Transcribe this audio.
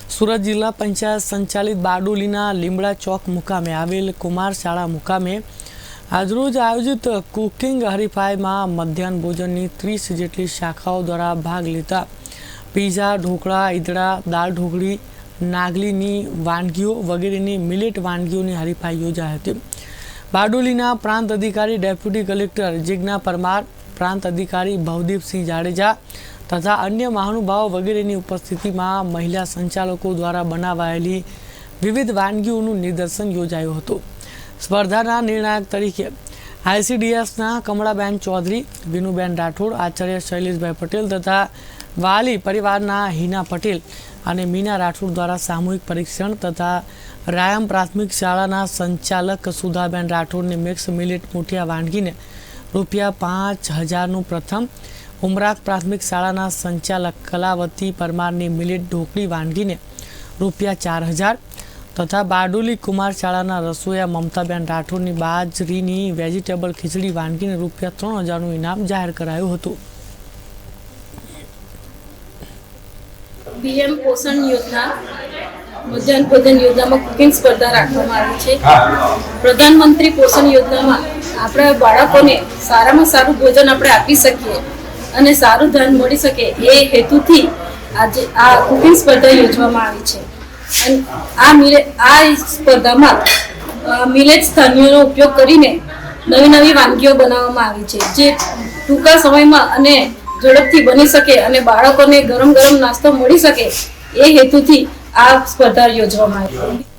સુરત જિલ્લા પંચાયત સંચાલિત બારડોલીના લીમડા ચોક મુકામે આવેલ કુમાર શાળા મુકામે આજરોજ આયોજિત કુકિંગ હરીફાઈમાં મધ્યાહન ભોજનની 30 જેટલી શાખાઓ દ્વારા ભાગ લેતા પીઝા, ઢોકળા, ઈદડા, દાળ ઢોકળી, નાગલીની વાનગીઓ વગેરેની મિલેટ વાનગીઓની હરીફાઈ યોજાઈ હતી। બારડોલીના પ્રાંત અધિકારી ડેપ્યુટી કલેક્ટર જિજ્ઞા પરમાર, પ્રાંત અધિકારી ભવદીપસિંહ જાડેજા तथा अन्य महानुभाव वगैरह उपस्थितिમાં महिला संचालकों द्वारा बनावायेली विविध वानगीओनुं निदर्शन योजायुं हतुं। स्पर्धाना निर्णायक तरीके आईसीडीएसना कमलाबेन चौधरी, विनुबेन राठोड, आचार्य शैलेषभाई पटेल तथा वाली परिवारना हीना पटेल और मीना राठोड द्वारा सामूहिक परीक्षण तथा रायम प्राथमिक शाळाना संचालक सुधाबेन राठोड ने मिक्स मिलेट मुठिया वानगीने ₹5000 प्रथम, उमराक प्राथमिक शाळाना संचालक कलावती परमारनी मिलेट ढोकળી वानगीने ₹4000 तथा बारडोली कुमार शाळाना रसोया ममताबेन राठोडनी बाजरीनी वेजिटेबल खीचड़ी वानगीने ₹3000 इनाम जाहिर करायुं हतुं। पीएम पोषण योजना मध्याह्न भोजन योजना में कुकिंग स्पर्धा राखवामां आवी छे। प्रधानमंत्री पोषण योजना में आपणे बाळकोने सारामां सारुं भोजन आपणे आपी सकीए અને સારું ધન મળી શકે એ હેતુથી આજે આ કુકિંગ સ્પર્ધા યોજવામાં આવી છે। અને આ સ્પર્ધામાં મિલેટ્સ ધાન્યોનો ઉપયોગ કરીને નવી નવી વાનગીઓ બનાવવામાં આવી છે, જે ટૂંકા સમયમાં અને ઝડપથી બની શકે અને બાળકોને ગરમ ગરમ નાસ્તો મળી શકે એ હેતુથી આ સ્પર્ધા યોજવામાં આવી છે।